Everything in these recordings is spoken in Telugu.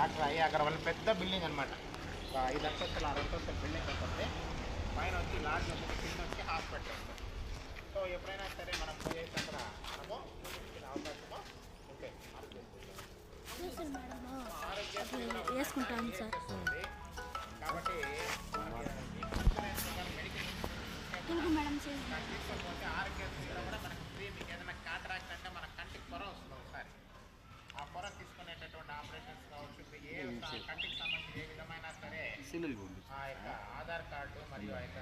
డాక్టర్ ఐ అగర్వాల్ పెద్ద బిల్డింగ్ అనమాట. 5 అంతస్తుల 6 అంతస్తుల బిల్డింగ్ ఉంటుంది. పైన వచ్చి లాడ్జ్ ఉంటుంది, కింద వచ్చి హాస్పిటల్ ఉంటుంది. సో ఎప్పుడైనా సరే మనం పోయేసి అక్కడ మనము చూపించిన అవకాశము ఉంటాయి. వేసుకుంటాను సార్. కాబట్టి తీసుకోకపోతే ఆరోగ్యశ్రీలో కూడా మనకు ఫ్రీ. మీకు ఏదైనా కాంట్రాక్ట్ అంటే మన కంటికి పొర వస్తుంది ఒకసారి. ఆ పొర తీసుకునేటటువంటి ఆపరేషన్స్ కావచ్చు, ఏ కంటికి సంబంధించి ఏ విధమైనా సరే ఆ యొక్క ఆధార్ కార్డు మరియు ఆ యొక్క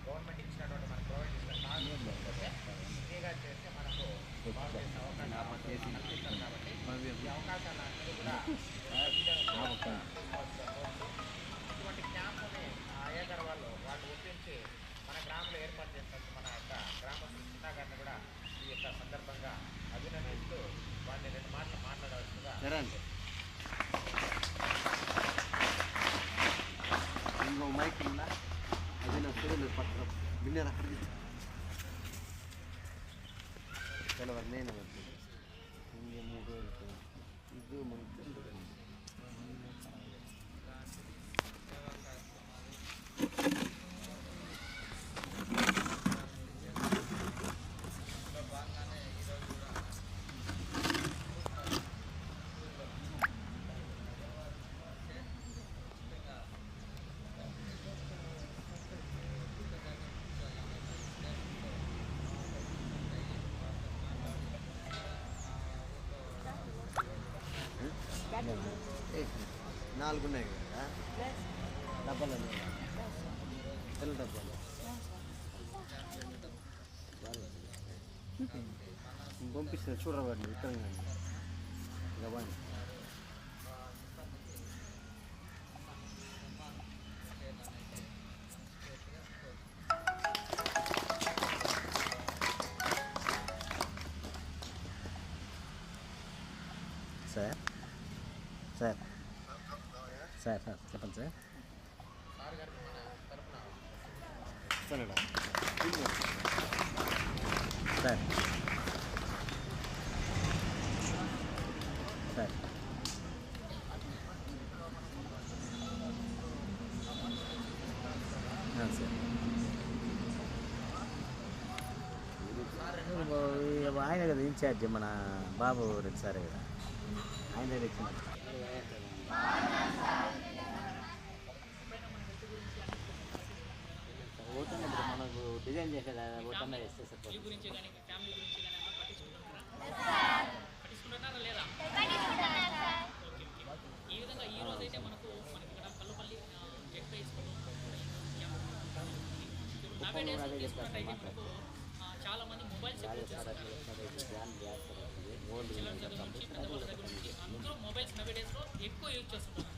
గవర్నమెంట్ ఇచ్చినటువంటి మనకు ప్రొవైడ్ చేసిన కార్డు ఫ్రీగా చేస్తే మనకు బాగు చేసే అవకాశం కల్పిస్తారు. కాబట్టి ఈ అవకాశాలు అన్నీ కూడా ఇటువంటి క్యాంపుని అయ్యగారు వాళ్ళు ఒప్పించి మన గ్రామంలో ఏర్పాటు చేస్తారు. మన యొక్క గ్రామస్తులు చిన్నా గారిని కూడా ఈ యొక్క సందర్భంగా అభినందిస్తూ వాడిని 2 మాటలు మాట్లాడవలసిందిగా. ఇంకో మైక్ ఉందా? అది నా పిల్లలు పట్టడం విన్నారు అక్కడికి తెలవరు. నేను ఇంకే 3 రోజులు ఇది మనకి నాలుగు ఉన్నాయి కదా డబ్బాలు, తెల్ల డబ్బాలు పంపిస్తారు. చూడవాడిని ఇక్కడ గబాని సార్ సార్ సార్ సార్ చెప్పండి సార్. సార్ సార్ సార్ ఆయన కదా ఇన్ఛార్జ్ మన బాబు రెడ్డి సారే కదా, ఆయన దగ్గర ఇచ్చిన ఓటన్న ఇప్పుడు మనకు డిజైన్ చేసేది ఓటన్న చేస్తే సరిపోతుంది. ఈ విధంగా ఈ రోజు అయితే మనకి ఇక్కడ పల్లుపల్లి చెక్ తీసుకున్నట్టయితే చాలా మంది మొబైల్స్ అందరూ మొబైల్స్ నవే డేస్లో ఎక్కువ యూజ్ చేస్తున్నారు.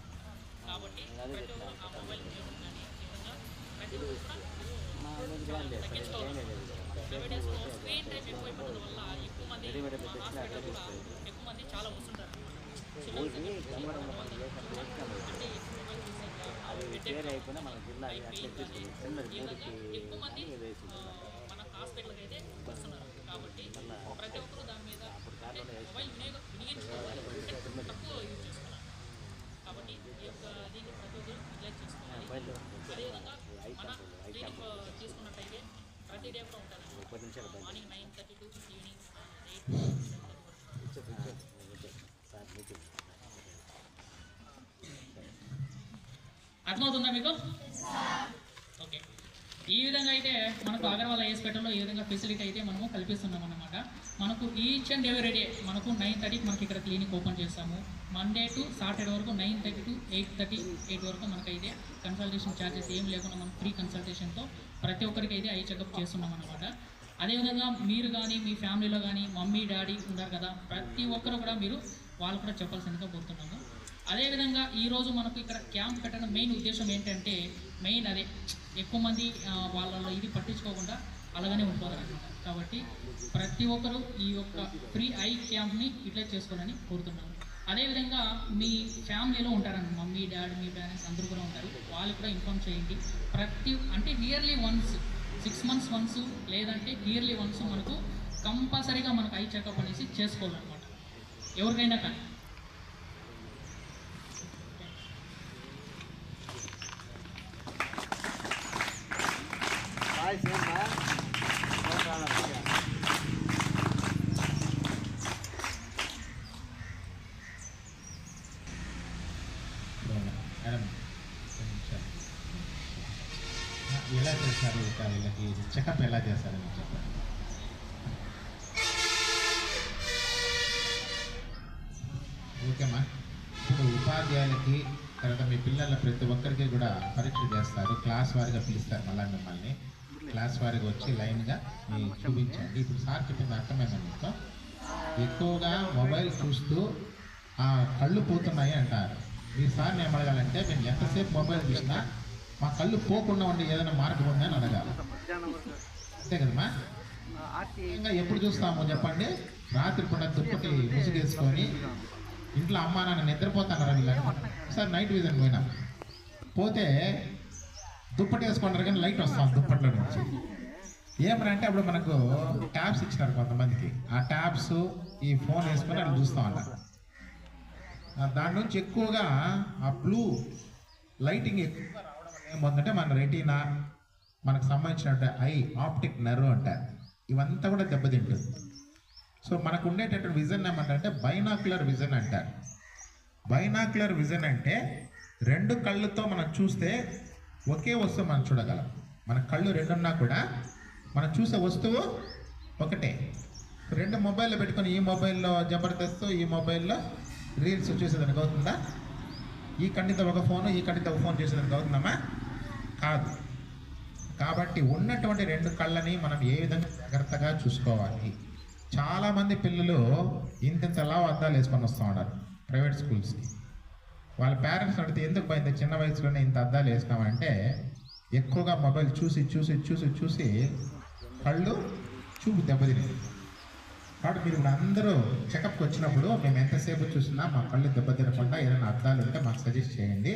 కాబట్టి ప్రతి ఒక్కరు ఆ మొబైల్ కానీ ప్రతి ఒక్కరు తగ్గించుకోవాలి. నవే డేస్లో స్క్రీన్ టైం ఎక్కువైపోవడం వల్ల ఎక్కువ మంది చాలా వస్తుంటారు. ఎక్కువ మంది మన హాస్పిటల్కి అయితే వస్తున్నారు. కాబట్టి ప్రతి ఒక్కరు దాని మీద మొబైల్ వినియోగించుకోవాలి, తక్కువ యూజ్ చేసుకోవాలి. కాబట్టి ఈ యొక్క దీన్ని ప్రతి ఒక్కరు రిలాక్స్ చేసుకోవాలి. అదేవిధంగా మన క్లినిక్ తీసుకున్నట్టయితే ప్రతి డే కూడా ఉంటారు. Morning 9:30 to evening 8. అర్థమవుతుందా మీకు? ఓకే. ఈ విధంగా అయితే మనకు అగర్వాల్ హాస్పిటల్లో ఈ విధంగా ఫెసిలిటీ అయితే మనము కల్పిస్తున్నాం అన్నమాట. మనకు ఈచ్ అండ్ ఎవ్రీ డే మనకు 9:30కి మనకి ఇక్కడ క్లినిక్ ఓపెన్ చేస్తాము. మండే టు సాటర్డే వరకు 9:30 to 8:30 వరకు మనకైతే కన్సల్టేషన్ ఛార్జెస్ ఏం లేకుండా మనం ఫ్రీ కన్సల్టేషన్తో ప్రతి ఒక్కరికి అయితే ఐ చెకప్ చేస్తున్నాం అన్నమాట. అదేవిధంగా మీరు కానీ మీ ఫ్యామిలీలో కానీ మమ్మీ డాడీ ఉన్నారు కదా, ప్రతి ఒక్కరు కూడా మీరు వాళ్ళు కూడా చెప్పాల్సిందిగా కోరుతున్నాము. అదేవిధంగా ఈరోజు మనకు ఇక్కడ క్యాంప్ పెట్టడం మెయిన్ ఉద్దేశం ఏంటంటే మెయిన్ అదే, ఎక్కువ మంది వాళ్ళలో ఇది పట్టించుకోకుండా అలాగనే ఉంటున్నారు. కాబట్టి ప్రతి ఒక్కరూ ఈ యొక్క ఫ్రీ ఐ క్యాంప్ని యూటిలైజ్ చేసుకోవాలని కోరుతున్నాము. అదేవిధంగా మీ ఫ్యామిలీలో ఉంటారండి, మమ్మీ డాడీ మీ పేరెంట్స్ అందరూ కూడా ఉంటారు, వాళ్ళు కూడా ఇన్ఫార్మ్ చేయండి. అంటే ఇయర్లీ వన్స్ 6 months వన్స్ లేదంటే ఇయర్లీ వన్స్ మనకు కంపల్సరీగా మనకు ఐ చెకప్ అనేసి చేసుకోవాలన్నమాట ఎవరికైనా కానీ. మేడం ఎలా చేస్తారు ఇక వీళ్ళకి చెకప్ ఎలా చేస్తారని చెప్పండి. ఓకేమ్మా. ఇప్పుడు ఉపాధ్యాయులకి తర్వాత మీ పిల్లల ప్రతి ఒక్కరికి కూడా పరీక్ష చేస్తారు, క్లాస్ వారీగా పిలుస్తారు. మళ్ళీ మిమ్మల్ని క్లాస్ వారీగా వచ్చి లైన్గా మీ చూపించండి. ఇప్పుడు సార్ చెప్పింది అర్థమైంది మీకు. ఎక్కువగా మొబైల్ చూస్తూ కళ్ళు పోతున్నాయి అంటారు. ఈ సార్ని ఏమడగాలంటే మేము ఎంతసేపు మొబైల్ చూసినా మా కళ్ళు పోకుండా ఉండే ఏదైనా మార్గం ఉందా అని అడగాలి. అంతే కదమ్మా. ఇంకా ఎప్పుడు చూస్తాము చెప్పండి? రాత్రి పూట దుప్పటి ముసుగేసుకొని ఇంట్లో అమ్మా నాన్న నిద్రపోతున్నారు వీళ్ళని. సార్ నైట్ విజన్ పోయినాం, పోతే దుప్పటి వేసుకుంటారు కానీ లైట్ వస్తాం దుప్పట్లో నుంచి. ఏమనంటే అప్పుడు మనకు ట్యాబ్స్ ఇచ్చినారు కొంతమందికి. ఆ ట్యాబ్స్ ఈ ఫోన్ వేసుకొని అట్లా చూస్తూ ఉంటారు. దాని నుంచి ఎక్కువగా ఆ బ్లూ లైటింగ్ ఎక్కువగా రావడం వల్ల ఏమవుతుందంటే మన రెటీనా, మనకు సంబంధించిన ఐ ఆప్టిక్ నర్వ్ అంటారు, ఇవంతా కూడా దెబ్బతింటుంది. సో మనకు ఉండేటటువంటి విజన్ ఏమంటారంటే బైనాక్యులర్ విజన్ అంటారు. బైనాక్యులర్ విజన్ అంటే రెండు కళ్ళుతో మనం చూస్తే ఒకే వస్తువు మనం చూడగలం. మన కళ్ళు రెండున్నా కూడా మనం చూసే వస్తువు ఒకటే. రెండు మొబైల్లో పెట్టుకొని ఈ మొబైల్లో జబర్దస్త్, ఈ మొబైల్లో రీల్స్ చూసేదానికి అవుతుందా? ఈ కన్నితో ఒక ఫోను, ఈ కన్నితో ఒక ఫోన్ చేసేదానికి అవుతుందమ్మా? కాదు. కాబట్టి ఉన్నటువంటి రెండు కళ్ళని మనం ఏ విధంగా జాగ్రత్తగా చూసుకోవాలి. చాలామంది పిల్లలు ఇంతలా అద్దాలు వేసుకొని వస్తూ ఉన్నారు ప్రైవేట్ స్కూల్స్కి. వాళ్ళ పేరెంట్స్ అడిగితే ఎందుకు పోయింది చిన్న వయసులోనే ఇంత అద్దాలు వేసినామంటే ఎక్కువగా మొబైల్ చూసి చూసి చూసి చూసి కళ్ళు చూపు దెబ్బతినేది. కాబట్టి మీరు ఇప్పుడు అందరూ చెకప్కి వచ్చినప్పుడు మేము ఎంతసేపు చూసినా మా కళ్ళు దెబ్బతినకుండా ఏదైనా అద్దాలు ఉంటే మాకు సజెస్ట్ చేయండి.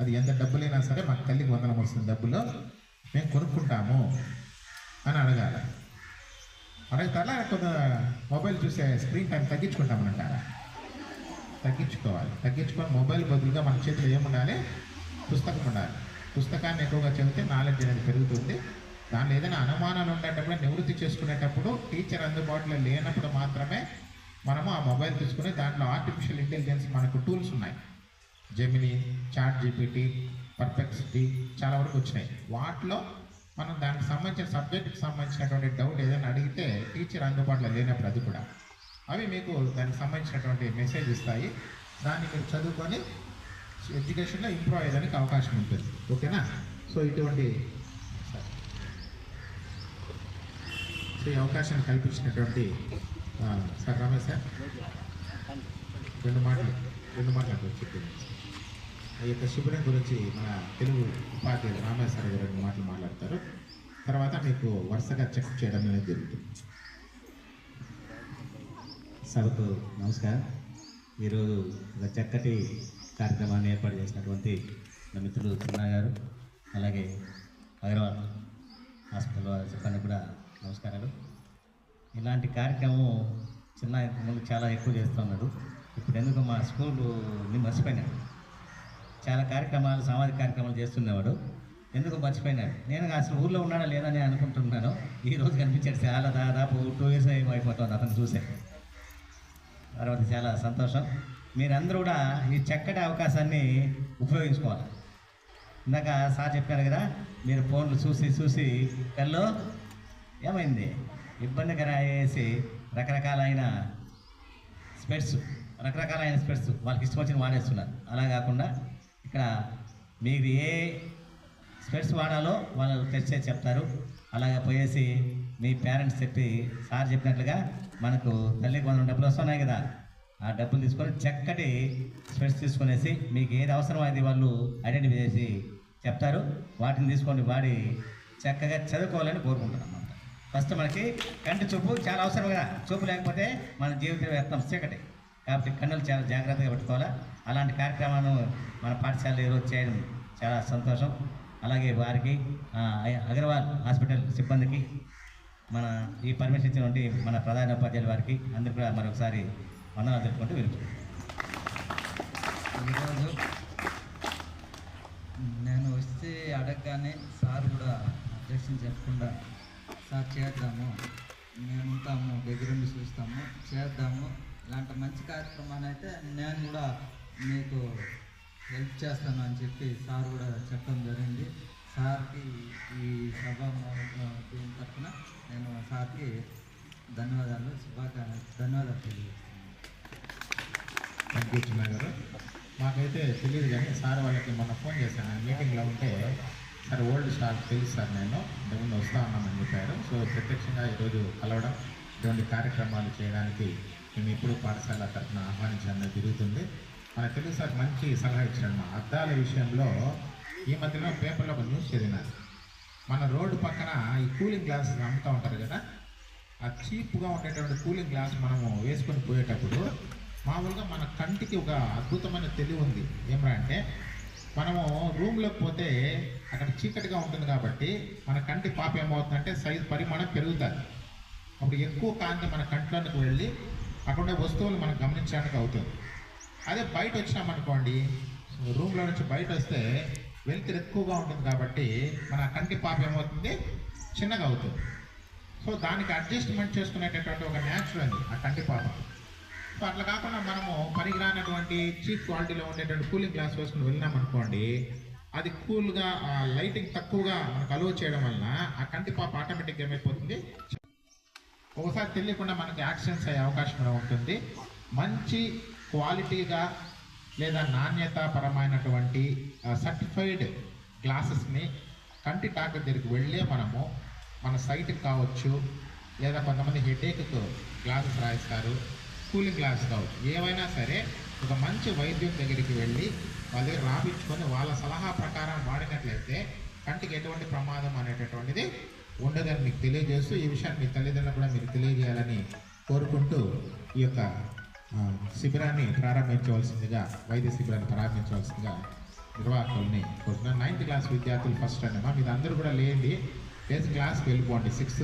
అది ఎంత డబ్బులైనా సరే మాకు తల్లికి వందనం వస్తుంది డబ్బులు, మేము కొనుక్కుంటాము అని అడగాలి. అడుగుతారా? కొంత మొబైల్ చూసే స్క్రీన్ టైం తగ్గించుకుంటామనంటారా? తగ్గించుకొని మొబైల్ బదులుగా మన చేతిలో ఏముండాలి? పుస్తకం ఉండాలి. పుస్తకాన్ని ఎక్కువగా చదివితే నాలెడ్జ్ అనేది పెరుగుతుంది. దానిలో ఏదైనా అనుమానాలు ఉండేటప్పుడు నివృత్తి చేసుకునేటప్పుడు టీచర్ అందుబాటులో లేనప్పుడు మాత్రమే మనము ఆ మొబైల్ తీసుకుని దాంట్లో ఆర్టిఫిషియల్ ఇంటెలిజెన్స్ మనకు టూల్స్ ఉన్నాయి. జెమిని, చాట్ జీపీటీ, పర్ప్లెక్సిటీ చాలా వరకు వచ్చినాయి. వాటిలో మనం దానికి సంబంధించిన సబ్జెక్ట్కి సంబంధించినటువంటి డౌట్ ఏదైనా అడిగితే టీచర్ అందుబాటులో లేనప్పుడు అది కూడా అవి మీకు దానికి సంబంధించినటువంటి మెసేజ్ ఇస్తాయి. దాన్ని మీరు చదువుకొని ఎడ్యుకేషన్లో ఇంప్రూవ్ అయ్యేదానికి అవకాశం ఉంటుంది. ఓకేనా? సో ఈ అవకాశాన్ని కల్పించినటువంటి సార్ రమేష్ సార్ రెండు మాటలు చెప్పింది. ఈ యొక్క శిబిరం గురించి మన తెలుగు ఉపాధ్యాయులు రామేష్ సార్ గారు 2 మాటలు మాట్లాడతారు. తర్వాత మీకు వరుసగా చెక్ చేయడం అనేది జరుగుతుంది. సభకు నమస్కారం. ఈరోజు ఒక చక్కటి కార్యక్రమాన్ని ఏర్పాటు చేసినటువంటి నా మిత్రులు చిన్న గారు, అలాగే అగర్వాల్ హాస్పిటల్ వారి సిబ్బంది కూడా నమస్కారాలు. ఇలాంటి కార్యక్రమం చిన్న ఇంతకుముందు చాలా ఎక్కువ చేస్తున్నాడు. ఇప్పుడు ఎందుకు మా స్కూల్ని మర్చిపోయినాడు. చాలా కార్యక్రమాలు, సామాజిక కార్యక్రమాలు చేస్తున్నవాడు. ఎందుకు మర్చిపోయినాడు. నేను అసలు ఊళ్ళో ఉన్నాడా లేదని అనుకుంటున్నాను. ఈరోజు కనిపించాడు. చాలా దాదాపు 2 years అయిపోతుంది అతను చూసే. తర్వాత చాలా సంతోషం. మీరందరూ కూడా ఈ చక్కటి అవకాశాన్ని ఉపయోగించుకోవాలి. ఇందాక సార్ చెప్పారు కదా, మీరు ఫోన్లు చూసి కళ్ళు ఏమైంది ఇబ్బందికర వేసి రకరకాలైన స్పెట్స్ వాళ్ళకి ఇష్టం వచ్చిన వాడేస్తున్నారు. అలా కాకుండా ఇక్కడ మీరు ఏ స్పెట్స్ వాడాలో వాళ్ళు టెస్ట్ చేసి చెప్తారు. అలాగే పోయేసి మీ పేరెంట్స్ చెప్పి సార్ చెప్పినట్లుగా మనకు తల్లికి 100 డబ్బులు వస్తున్నాయి కదా, ఆ డబ్బులు తీసుకొని చక్కటి స్పెట్స్ తీసుకునేసి మీకు ఏది అవసరం అది వాళ్ళు ఐడెంటిఫై చేసి చెప్తారు. వాటిని తీసుకొని వాడి చక్కగా చదువుకోవాలని కోరుకుంటున్నాం. ఫస్ట్ మనకి కంటి చూపు చాలా అవసరం కదా. చూపు లేకపోతే మన జీవితం వ్యర్థం, చీకటి. కాబట్టి కన్నులు చాలా జాగ్రత్తగా పెట్టుకోవాలా. అలాంటి కార్యక్రమాలను మన పాఠశాలలో ఈరోజు చేయడం చాలా సంతోషం. అలాగే వారికి అగర్వాల్ హాస్పిటల్ సిబ్బందికి మన ఈ పర్మిషన్ ఇచ్చినటువంటి మన ప్రధాన ఉపాధ్యాయుల వారికి అందరూ కూడా మరొకసారి వందనాలు తెలుపుకుంటూ వెళ్తున్నాను. ఈరోజు నేను వస్తే అడగగానే సార్ కూడా అబ్జెక్షన్ చెప్పకుండా సార్ చేద్దాము, మేము ఉంటాము, దగ్గరుండి చూస్తాము, చేద్దాము, ఇలాంటి మంచి కార్యక్రమాన్ని అయితే నేను కూడా మీకు హెల్ప్ చేస్తాను అని చెప్పి సార్ కూడా చెప్పడం జరిగింది. సార్కి ఈ సభ దీని తరఫున నేను సార్కి ధన్యవాదాలు తెలియజేస్తున్నాను. థ్యాంక్ యూ చిన్న గారు. మాకైతే తెలియదు కానీ సార్ వాళ్ళకి మొన్న ఫోన్ చేశాను, మీటింగ్లో ఉంటే సార్ ఓల్డ్ సార్ తెలుసు సార్, నేను ఇంతకుముందు వస్తా ఉన్నామని చెప్పారు. సో ప్రత్యక్షంగా ఈరోజు కలవడం, ఇటువంటి కార్యక్రమాలు చేయడానికి మేము ఎప్పుడు పాఠశాల తరఫున ఆహ్వానించడం జరుగుతుంది. మనకు తెలుసు సార్ మంచి సలహా ఇచ్చాడు. మా అద్దాల విషయంలో ఈ మధ్యలో పేపర్లో ఒక న్యూస్ చదివినారు. మన రోడ్డు పక్కన ఈ కూలింగ్ గ్లాసెస్ అమ్ముతూ ఉంటారు కదా, ఆ చీప్గా ఉండేటువంటి కూలింగ్ గ్లాస్ మనము వేసుకొని పోయేటప్పుడు మామూలుగా మన కంటికి ఒక అద్భుతమైన తెలివి ఉంది. ఏమరా అంటే మనము రూమ్లోకి పోతే అక్కడ చీకటిగా ఉంటుంది కాబట్టి మన కంటి పాప ఏమవుతుందంటే సైజు పరిమాణం పెరుగుతుంది. అప్పుడు ఎక్కువ కాంతి మన కంట్లోకి వెళ్ళి అక్కడ ఉండే వస్తువులు మనం గమనించడానికి అవుతుంది. అదే బయట వచ్చినామనుకోండి, రూమ్లో నుంచి బయట వస్తే వెలుతురు ఎక్కువగా ఉంటుంది కాబట్టి మన కంటి పాప ఏమవుతుంది, చిన్నగా అవుతుంది. సో దానికి అడ్జస్ట్మెంట్ చేసుకునేటటువంటి ఒక న్యాచురల్ ఉంది ఆ కంటి పాప. సో అట్లా కాకుండా మనము పనికిరానటువంటి చీప్ క్వాలిటీలో ఉండేటువంటి కూలింగ్ గ్లాస్ వేసుకుని వెళ్ళినామనుకోండి, అది కూల్గా లైటింగ్ తక్కువగా మనకు అలవ్ చేయడం వలన ఆ కంటి పాప ఆటోమేటిక్గా ఏమైపోతుంది, ఒకసారి తెలియకుండా మనకి యాక్సిడెంట్స్ అయ్యే అవకాశం కూడా ఉంటుంది. మంచి క్వాలిటీగా లేదా నాణ్యతాపరమైనటువంటి సర్టిఫైడ్ గ్లాసెస్ని కంటి డాక్టర్ దగ్గరికి వెళ్ళే మనము మన సైట్కి కావచ్చు, లేదా కొంతమంది హెడేక్కు గ్లాసెస్ రాయిస్తారు, కూలింగ్ గ్లాస్ కావచ్చు, ఏవైనా సరే ఒక మంచి వైద్యం దగ్గరికి వెళ్ళి వాళ్ళ దగ్గర రాపించుకొని వాళ్ళ సలహా ప్రకారం వాడినట్లయితే కంటికి ఎటువంటి ప్రమాదం అనేటటువంటిది ఉండదని మీకు తెలియజేస్తూ, ఈ విషయాన్ని మీ తల్లిదండ్రులకు కూడా మీరు తెలియజేయాలని కోరుకుంటూ ఈ యొక్క శిబిరాన్ని ప్రారంభించవలసిందిగా, వైద్య శిబిరాన్ని ప్రారంభించవలసిందిగా నిర్వాహకుల్ని కోరుతున్నాను. 9th క్లాస్ విద్యార్థులు ఫస్ట్ అన్నమా, మీరు అందరూ కూడా లేండి, క్లాస్కి వెళ్ళిపోండి. 6th